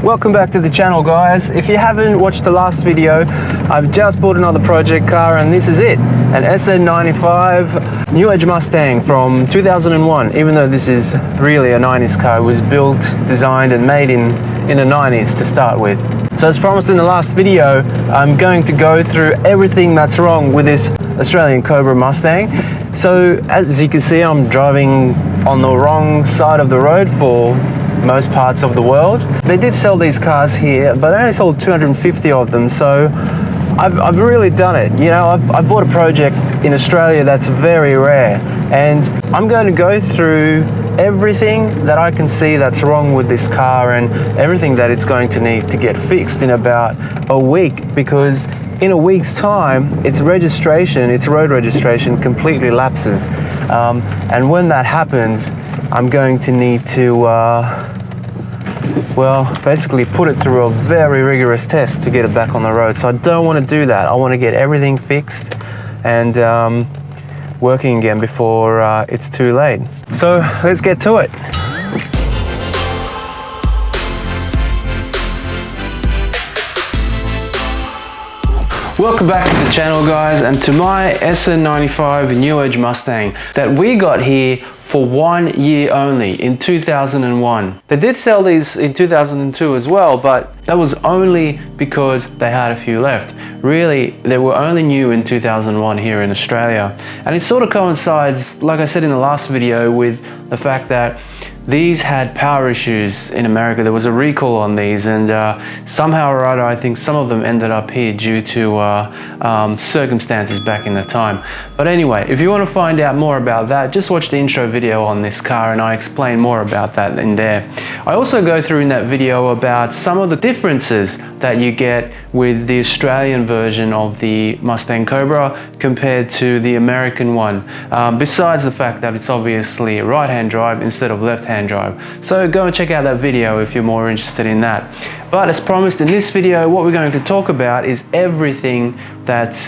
Welcome back to the channel, guys. If you haven't watched the last video, I've just bought another project car and this is it, an SN95 New Age Mustang from 2001. Even though this is really a 90s car, it was built, designed and made in the 90s to start with. So as promised in the last video, I'm going to go through everything that's wrong with this Australian Cobra Mustang. So as you can see, I'm driving on the wrong side of the road for most parts of the world. They did sell these cars here, but they only sold 250 of them, so I've really done it. You know, I bought a project in Australia that's very rare, and I'm going to go through everything that I can see that's wrong with this car and everything that it's going to need to get fixed in about a week, because in a week's time, its registration, its road registration completely lapses. And when that happens, I'm going to need to, well, basically put it through a very rigorous test to get it back on the road. So I don't want to do that. I want to get everything fixed and working again before it's too late. So let's get to it. Welcome back to the channel, guys, and to my SN95 New Age Mustang that we got here for 1 year only in 2001. They did sell these in 2002 as well, but that was only because they had a few left. Really, they were only new in 2001 here in Australia. And it sort of coincides, like I said in the last video, with the fact that these had power issues in America. There was a recall on these, and somehow or other, I think some of them ended up here due to circumstances back in the time. But anyway, if you want to find out more about that, just watch the intro video on this car and I explain more about that in there. I also go through in that video about some of the differences that you get with the Australian version of the Mustang Cobra compared to the American one, besides the fact that it's obviously right-hand drive instead of left-hand drive. So go and check out that video if you're more interested in that. But as promised in this video, what we're going to talk about is everything that's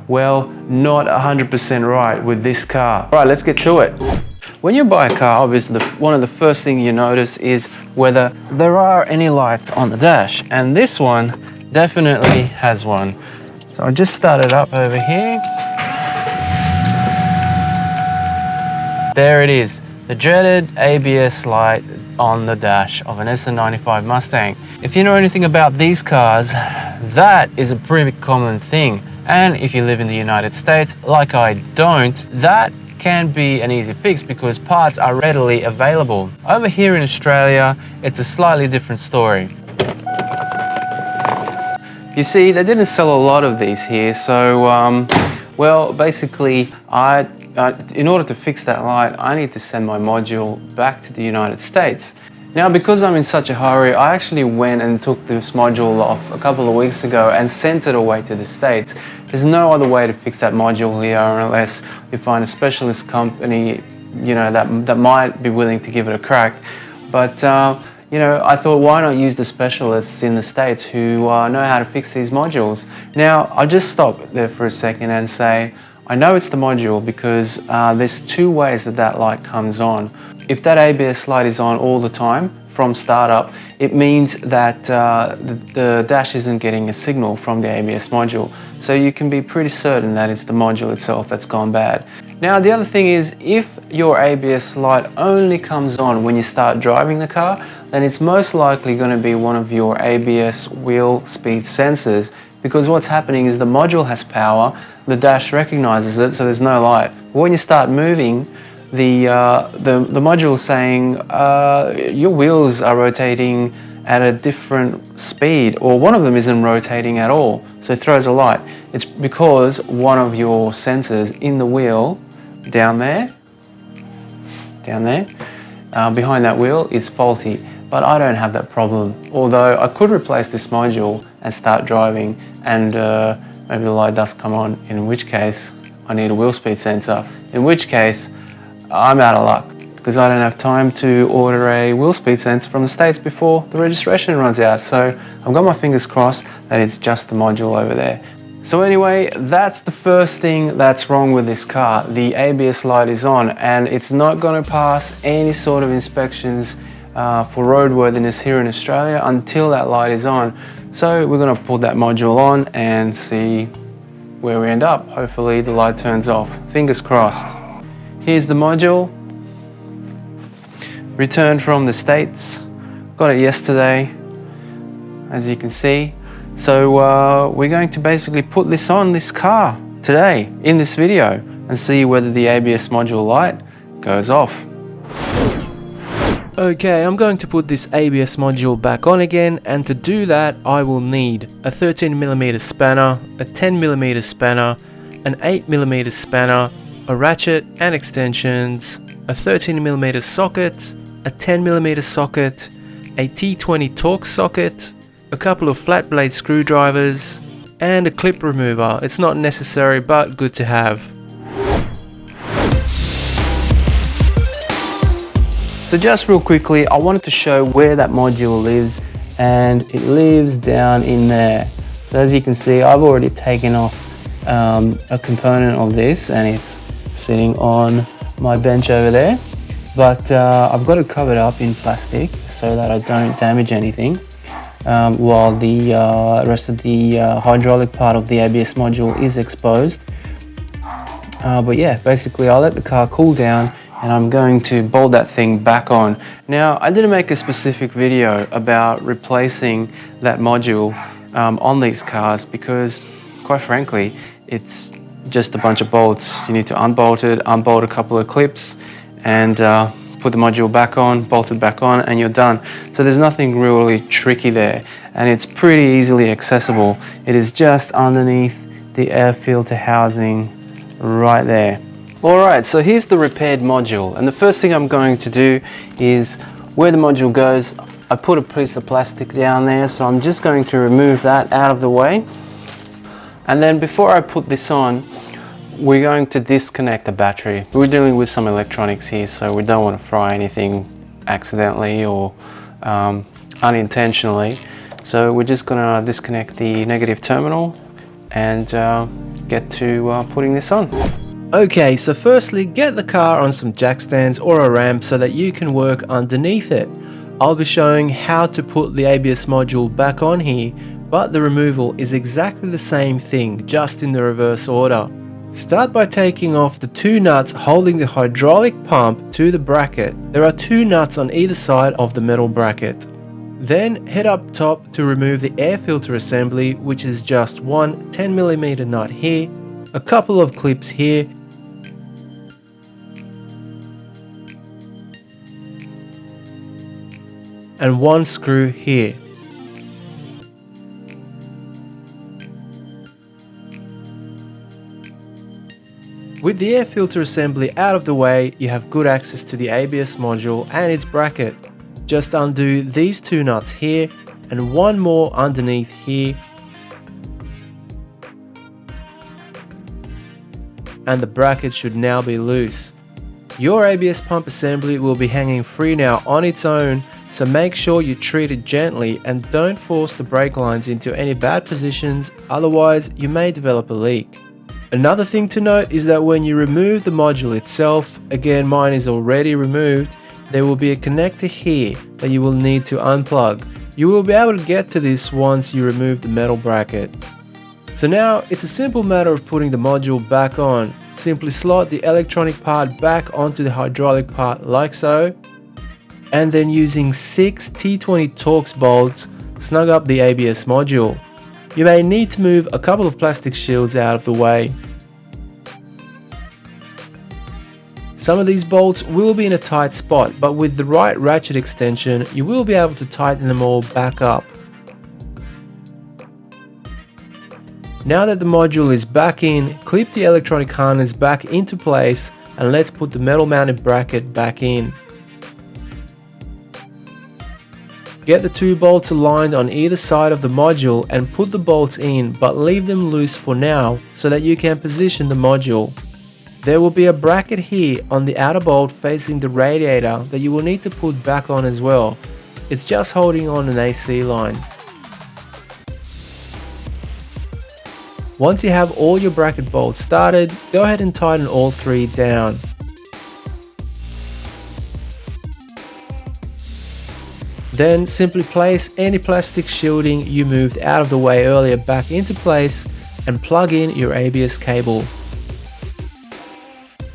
well, not 100% right with this car. All right, let's get to it. When you buy a car, obviously one of the first things you notice is whether there are any lights on the dash, and this one definitely has one. So I just started up over here. There it is, the dreaded ABS light on the dash of an SN95 Mustang. If you know anything about these cars, that is a pretty common thing. And if you live in the United States, like I don't, that can be an easy fix because parts are readily available. Over here in Australia, it's a slightly different story. You see, they didn't sell a lot of these here, so well, basically, in order to fix that light, I need to send my module back to the United States. Now, because I'm in such a hurry, I actually went and took this module off a couple of weeks ago and sent it away to the States. There's no other way to fix that module here unless you find a specialist company, you know, that might be willing to give it a crack. But you know, I thought, why not use the specialists in the States who know how to fix these modules? Now, I'll just stop there for a second and say, I know it's the module because there's two ways that light comes on. If that ABS light is on all the time from startup, it means that the dash isn't getting a signal from the ABS module. So you can be pretty certain that it's the module itself that's gone bad. Now, the other thing is, if your ABS light only comes on when you start driving the car, then it's most likely going to be one of your ABS wheel speed sensors, because what's happening is the module has power, the dash recognizes it, so there's no light. But when you start moving, the module is saying your wheels are rotating at a different speed, or one of them isn't rotating at all, so it throws a light. It's because one of your sensors in the wheel down there, behind that wheel is faulty. But I don't have that problem, although I could replace this module and start driving and maybe the light does come on, in which case I need a wheel speed sensor, in which case I'm out of luck because I don't have time to order a wheel speed sensor from the States before the registration runs out. So I've got my fingers crossed that it's just the module over there. So anyway, that's the first thing that's wrong with this car. The ABS light is on and it's not going to pass any sort of inspections for roadworthiness here in Australia until that light is on. So we're going to put that module on and see where we end up. Hopefully the light turns off. Fingers crossed. Here's the module. Returned from the States. Got it yesterday, as you can see. So we're going to basically put this on this car today in this video and see whether the ABS module light goes off. Okay, I'm going to put this ABS module back on again, and to do that I will need a 13mm spanner, a 10mm spanner, an 8mm spanner, a ratchet and extensions, a 13mm socket, a 10mm socket, a T20 Torx socket, a couple of flat blade screwdrivers, and a clip remover. It's not necessary but good to have. So just real quickly, I wanted to show where that module lives, and it lives down in there. So as you can see, I've already taken off a component of this and it's sitting on my bench over there. But I've got it covered up in plastic so that I don't damage anything while the rest of the hydraulic part of the ABS module is exposed. But yeah, basically I'll let the car cool down and I'm going to bolt that thing back on. Now, I didn't make a specific video about replacing that module on these cars because, quite frankly, it's just a bunch of bolts. You need to unbolt it, unbolt a couple of clips, and put the module back on, bolt it back on, and you're done. So there's nothing really tricky there, and it's pretty easily accessible. It is just underneath the air filter housing right there. Alright, so here's the repaired module, and the first thing I'm going to do is where the module goes, I put a piece of plastic down there, so I'm just going to remove that out of the way. And then before I put this on, we're going to disconnect the battery. We're dealing with some electronics here, so we don't want to fry anything accidentally or unintentionally. So we're just going to disconnect the negative terminal and get to putting this on. Okay, so firstly, get the car on some jack stands or a ramp so that you can work underneath it. I'll be showing how to put the ABS module back on here, but the removal is exactly the same thing, just in the reverse order. Start by taking off the two nuts holding the hydraulic pump to the bracket. There are two nuts on either side of the metal bracket. Then head up top to remove the air filter assembly, which is just one 10mm nut here, a couple of clips here, and one screw here. With the air filter assembly out of the way, you have good access to the ABS module and its bracket. Just undo these two nuts here and one more underneath here, and the bracket should now be loose. Your ABS pump assembly will be hanging free now on its own, so make sure you treat it gently and don't force the brake lines into any bad positions, otherwise you may develop a leak. Another thing to note is that when you remove the module itself, again mine is already removed, there will be a connector here that you will need to unplug. You will be able to get to this once you remove the metal bracket. So now it's a simple matter of putting the module back on. Simply slot the electronic part back onto the hydraulic part like so, and then using 6 T20 Torx bolts, snug up the ABS module. You may need to move a couple of plastic shields out of the way. Some of these bolts will be in a tight spot, but with the right ratchet extension, you will be able to tighten them all back up. Now that the module is back in, clip the electronic harness back into place and let's put the metal mounted bracket back in. Get the two bolts aligned on either side of the module and put the bolts in, but leave them loose for now so that you can position the module. There will be a bracket here on the outer bolt facing the radiator that you will need to put back on as well. It's just holding on an AC line. Once you have all your bracket bolts started, go ahead and tighten all three down. Then simply place any plastic shielding you moved out of the way earlier back into place and plug in your ABS cable.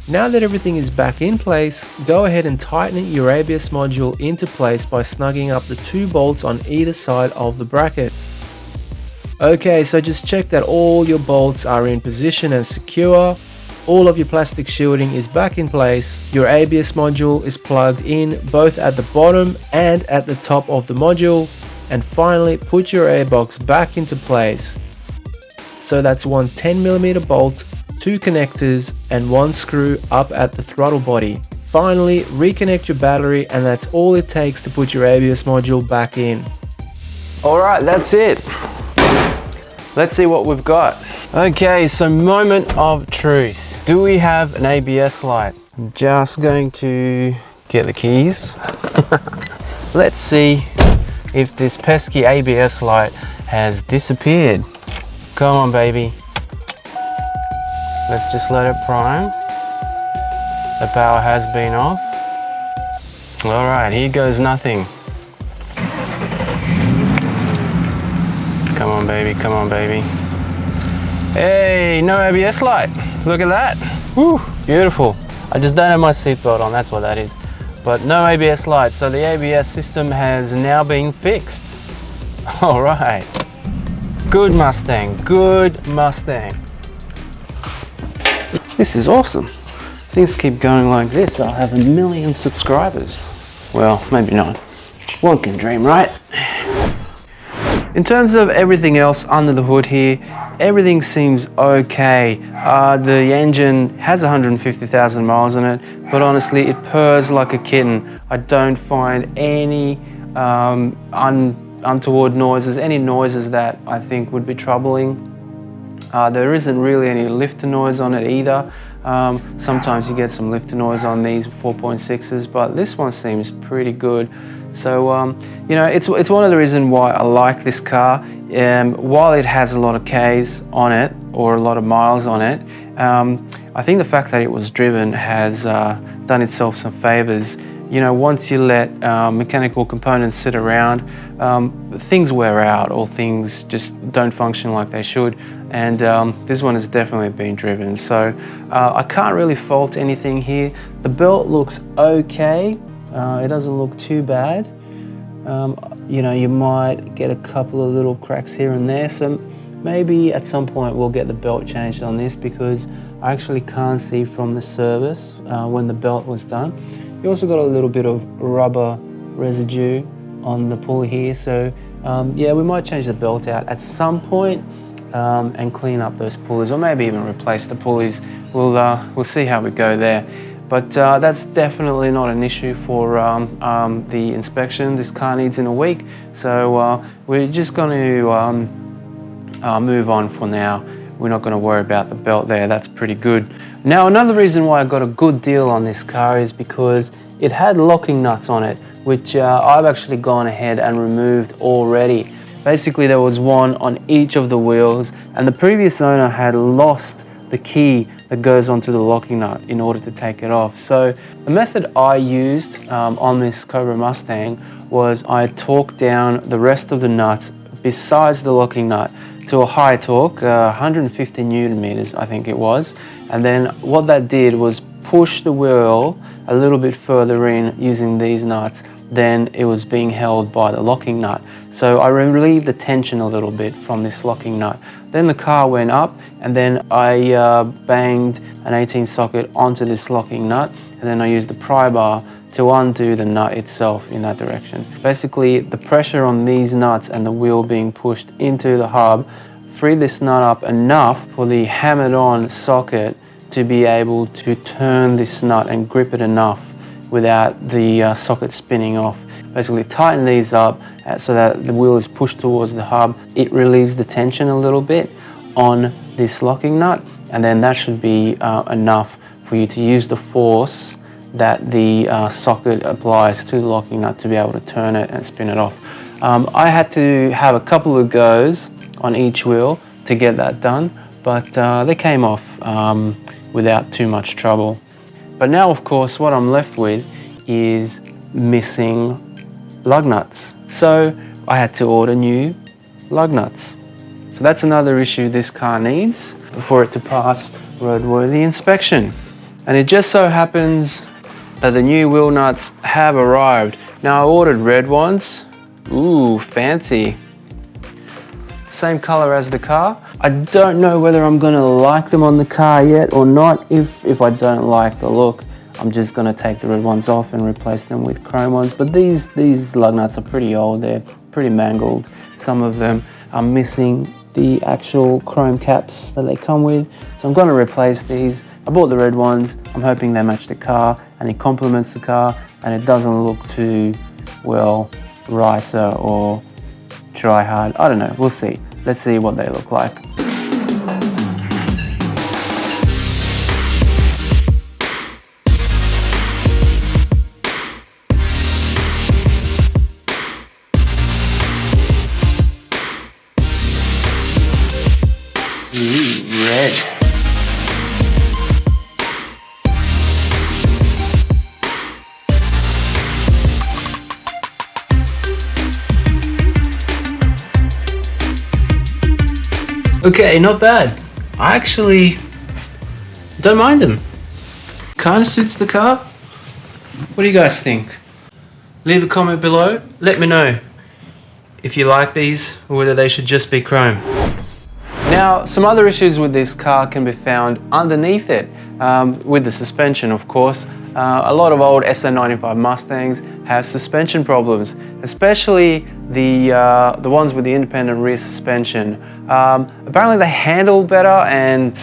Now that everything is back in place, go ahead and tighten your ABS module into place by snugging up the 2 bolts on either side of the bracket. Okay, so just check that all your bolts are in position and secure. All of your plastic shielding is back in place. Your ABS module is plugged in both at the bottom and at the top of the module. And finally, put your airbox back into place. So that's one 10mm bolt, 2 connectors and 1 screw up at the throttle body. Finally, reconnect your battery and that's all it takes to put your ABS module back in. Alright, that's it. Let's see what we've got. Okay, so moment of truth. Do we have an ABS light? I'm just going to get the keys. Let's see if this pesky ABS light has disappeared. Come on, baby. Let's just let it prime. The power has been off. All right, here goes nothing. Come on, baby, come on, baby. Hey, no ABS light. Look at that. Woo, beautiful. I just don't have my seatbelt on, that's what that is. But no ABS light, so the ABS system has now been fixed. All right. Good Mustang, good Mustang. This is awesome. If things keep going like this, I'll have 1 million subscribers. Well, maybe not. One can dream, right? In terms of everything else under the hood here, everything seems okay. The engine has 150,000 miles on it, but honestly, it purrs like a kitten. I don't find any untoward noises, any noises that I think would be troubling. There isn't really any lifter noise on it either. Sometimes you get some lifter noise on these 4.6s, but this one seems pretty good. So, you know, it's one of the reasons why I like this car. While it has a lot of Ks on it, or a lot of miles on it, I think the fact that it was driven has done itself some favors. You know, once you let mechanical components sit around, things wear out or things just don't function like they should. And this one has definitely been driven. So I can't really fault anything here. The belt looks okay. It doesn't look too bad. You know, you might get a couple of little cracks here and there. So maybe at some point we'll get the belt changed on this, because I actually can't see from the service when the belt was done. You also got a little bit of rubber residue on the pulley here, so yeah, we might change the belt out at some point and clean up those pulleys, or maybe even replace the pulleys. We'll see how we go there. But that's definitely not an issue for the inspection. This car needs in a week, so we're just going to move on for now. We're not going to worry about the belt there, that's pretty good. Now, another reason why I got a good deal on this car is because it had locking nuts on it, which I've actually gone ahead and removed already. Basically, there was one on each of the wheels, and the previous owner had lost the key that goes onto the locking nut in order to take it off. So the method I used on this Cobra Mustang was I torqued down the rest of the nuts besides the locking nut to a high torque, 150 Newton meters I think it was, and then what that did was push the wheel a little bit further in using these nuts than it was being held by the locking nut. So I relieved the tension a little bit from this locking nut. Then the car went up, and then I banged an 18 socket onto this locking nut, and then I used the pry bar to undo the nut itself in that direction. Basically, the pressure on these nuts and the wheel being pushed into the hub freed this nut up enough for the hammered on socket to be able to turn this nut and grip it enough without the socket spinning off. Basically tighten these up so that the wheel is pushed towards the hub. It relieves the tension a little bit on this locking nut, and then that should be enough for you to use the force that the socket applies to the locking nut to be able to turn it and spin it off. I had to have a couple of goes on each wheel to get that done, but they came off without too much trouble. But now, of course, what I'm left with is missing lug nuts. So I had to order new lug nuts. So that's another issue this car needs for it to pass roadworthy inspection. And it just so happens that the new wheel nuts have arrived. Now I ordered red ones. Ooh, fancy. Same color as the car. I don't know whether I'm gonna like them on the car yet or not. If I don't like the look, I'm just gonna take the red ones off and replace them with chrome ones. But these lug nuts are pretty old, they're pretty mangled. Some of them are missing the actual chrome caps that they come with. So I'm gonna replace these. I bought the red ones. I'm hoping they match the car and it complements the car and it doesn't look too, well, ricer or try hard. I don't know, we'll see. Let's see what they look like. Ooh, red. Okay, not bad. I actually don't mind them. Kind of suits the car. What do you guys think? Leave a comment below. Let me know if you like these or whether they should just be chrome. Now, some other issues with this car can be found underneath it, with the suspension, of course. A lot of old SN95 Mustangs have suspension problems, especially the ones with the independent rear suspension. Apparently they handle better and,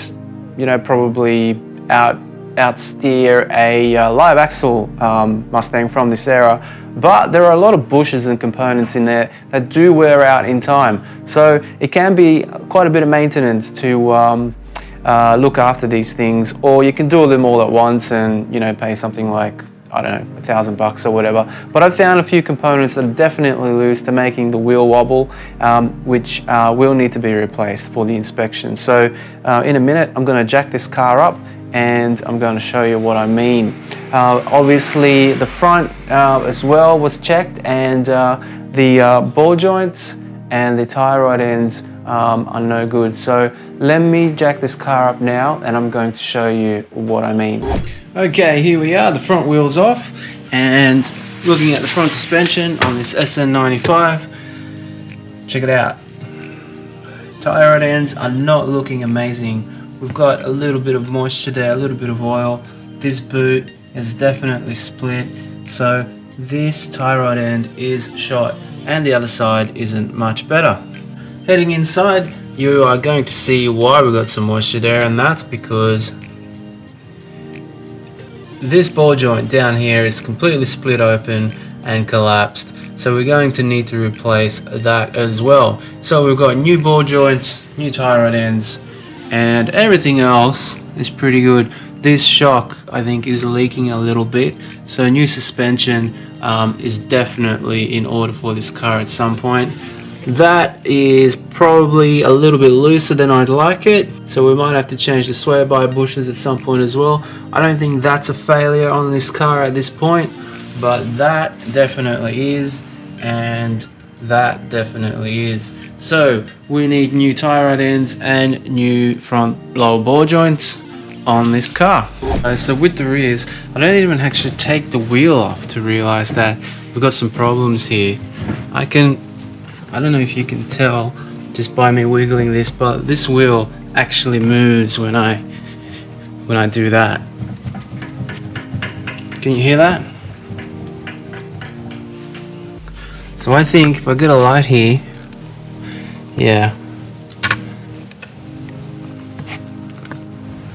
you know, probably outsteer a live axle Mustang from this era. But there are a lot of bushes and components in there that do wear out in time. So it can be quite a bit of maintenance to look after these things, or you can do them all at once and, you know, pay something like, I don't know, $1,000 or whatever. But I've found a few components that are definitely loose to making the wheel wobble, which will need to be replaced for the inspection. So in a minute, I'm going to jack this car up and I'm going to show you what I mean. Obviously the front as well was checked, and the ball joints and the tie rod ends are no good. So let me jack this car up now and I'm going to show you what I mean. Okay, here we are, the front wheel's off, and looking at the front suspension on this SN95, check it out. Tie rod ends are not looking amazing. We've got a little bit of moisture there, a little bit of oil. This boot is definitely split, so this tie rod end is shot and the other side isn't much better. Heading inside, you are going to see why we got some moisture there, and that's because this ball joint down here is completely split open and collapsed. So we're going to need to replace that as well. So we've got new ball joints, new tie rod ends, and everything else is pretty good. This shock, I think, is leaking a little bit, so new suspension is definitely in order for this car at some point. That is probably a little bit looser than I'd like it, so we might have to change the sway bar bushes at some point as well. I don't think that's a failure on this car at this point, but that definitely is, and that definitely is. So we need new tie rod ends and new front lower ball joints on this car. So with the rears, I don't even actually take the wheel off to realize that we've got some problems here. I don't know if you can tell just by me wiggling this, but this wheel actually moves when I do that. Can you hear that? So I think if I get a light here, yeah.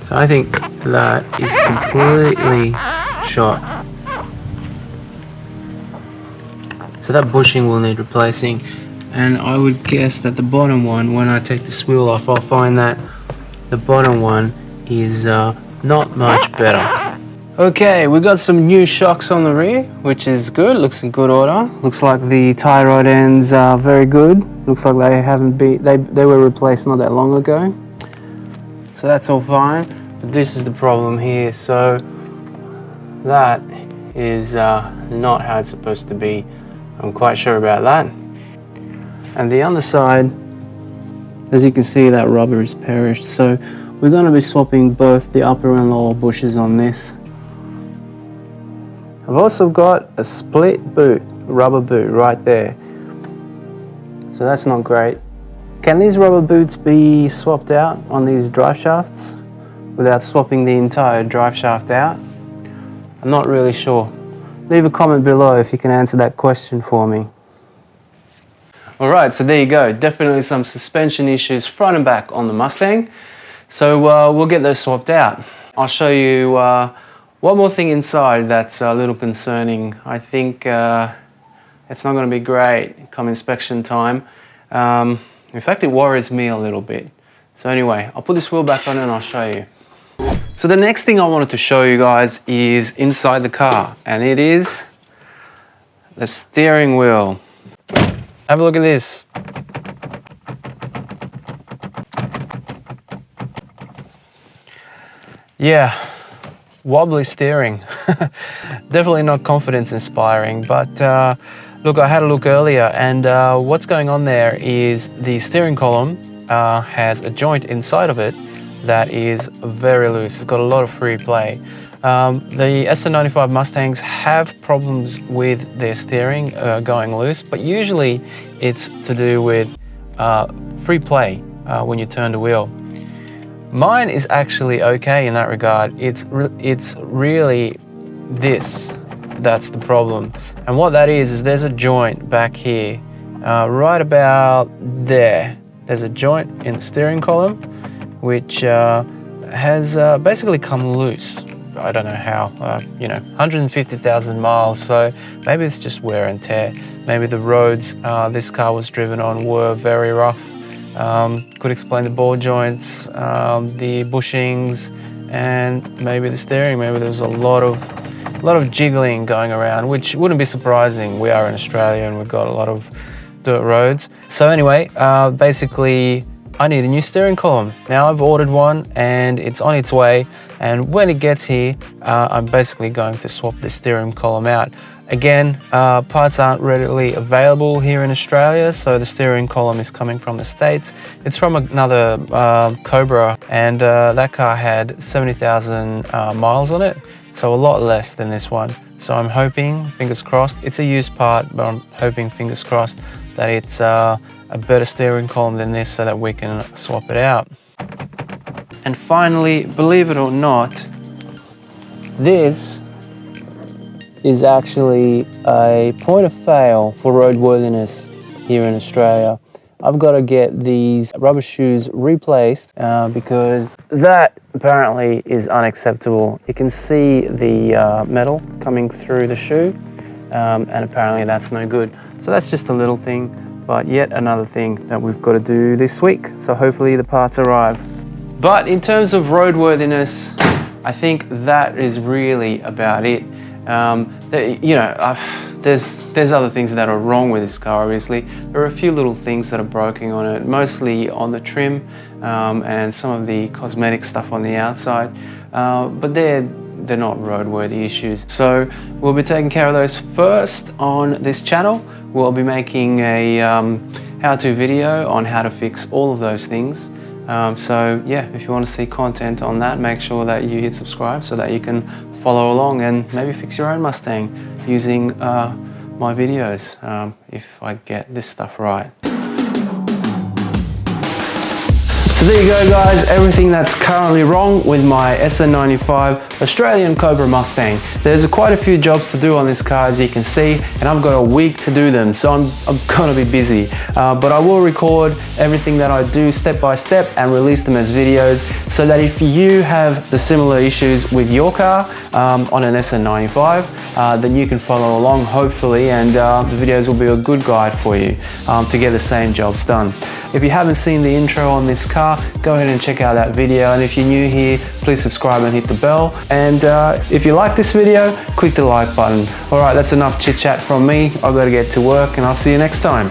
So I think that is completely shot. So that bushing will need replacing, and I would guess that the bottom one, when I take this wheel off, I'll find that the bottom one is not much better. Okay, we got some new shocks on the rear, which is good. Looks in good order. Looks like the tie rod ends are very good. Looks like they haven't been, they were replaced not that long ago. So that's all fine. But this is the problem here. So that is not how it's supposed to be. I'm quite sure about that. And the underside, as you can see, that rubber is perished. So we're going to be swapping both the upper and lower bushes on this. I've also got a split boot, rubber boot right there. So that's not great. Can these rubber boots be swapped out on these drive shafts without swapping the entire drive shaft out? I'm not really sure. Leave a comment below if you can answer that question for me. Alright, so there you go. Definitely some suspension issues front and back on the Mustang. So we'll get those swapped out. I'll show you one more thing inside that's a little concerning. I think it's not going to be great come inspection time. In fact, it worries me a little bit. So anyway, I'll put this wheel back on and I'll show you. So the next thing I wanted to show you guys is inside the car, and it is the steering wheel. Have a look at this. Yeah, wobbly steering. Definitely not confidence inspiring, but look, I had a look earlier, and what's going on there is the steering column has a joint inside of it that is very loose. It's got a lot of free play. The SN95 Mustangs have problems with their steering going loose, but usually it's to do with free play when you turn the wheel. Mine is actually okay in that regard. It's really this that's the problem. And what that is there's a joint back here, right about there. There's a joint in the steering column which has basically come loose. I don't know how, 150,000 miles, so maybe it's just wear and tear. Maybe the roads this car was driven on were very rough. Could explain the ball joints, the bushings, and maybe the steering. Maybe there was a lot of jiggling going around, which wouldn't be surprising. We are in Australia and we've got a lot of dirt roads. So anyway, basically I need a new steering column. Now I've ordered one and it's on its way, and when it gets here I'm basically going to swap the steering column out. Again, parts aren't readily available here in Australia, so the steering column is coming from the States. It's from another Cobra, and that car had 70,000 miles on it, so a lot less than this one. So I'm hoping, fingers crossed, it's a used part, but I'm hoping, fingers crossed, that it's a better steering column than this so that we can swap it out. And finally, believe it or not, this is actually a point of fail for roadworthiness here in Australia. I've got to get these rubber shoes replaced because that apparently is unacceptable. You can see the metal coming through the shoe, and apparently that's no good. So that's just a little thing, but yet another thing that we've got to do this week. So hopefully the parts arrive. But in terms of roadworthiness, I think that is really about it. There's other things that are wrong with this car, obviously. There are a few little things that are broken on it, mostly on the trim and some of the cosmetic stuff on the outside, but they're not roadworthy issues. So we'll be taking care of those first on this channel. We'll be making a how-to video on how to fix all of those things. So yeah, if you want to see content on that, make sure that you hit subscribe so that you can follow along and maybe fix your own Mustang using my videos if I get this stuff right. So there you go guys, everything that's currently wrong with my SN95 Australian Cobra Mustang. There's quite a few jobs to do on this car, as you can see, and I've got a week to do them, so I'm gonna be busy. But I will record everything that I do step by step and release them as videos, so that if you have the similar issues with your car on an SN95, then you can follow along hopefully, and the videos will be a good guide for you to get the same jobs done. If you haven't seen the intro on this car, go ahead and check out that video, and if you're new here, please subscribe and hit the bell, and if you like this video, click the like button. Alright, that's enough chit chat from me. I've got to get to work, and I'll see you next time.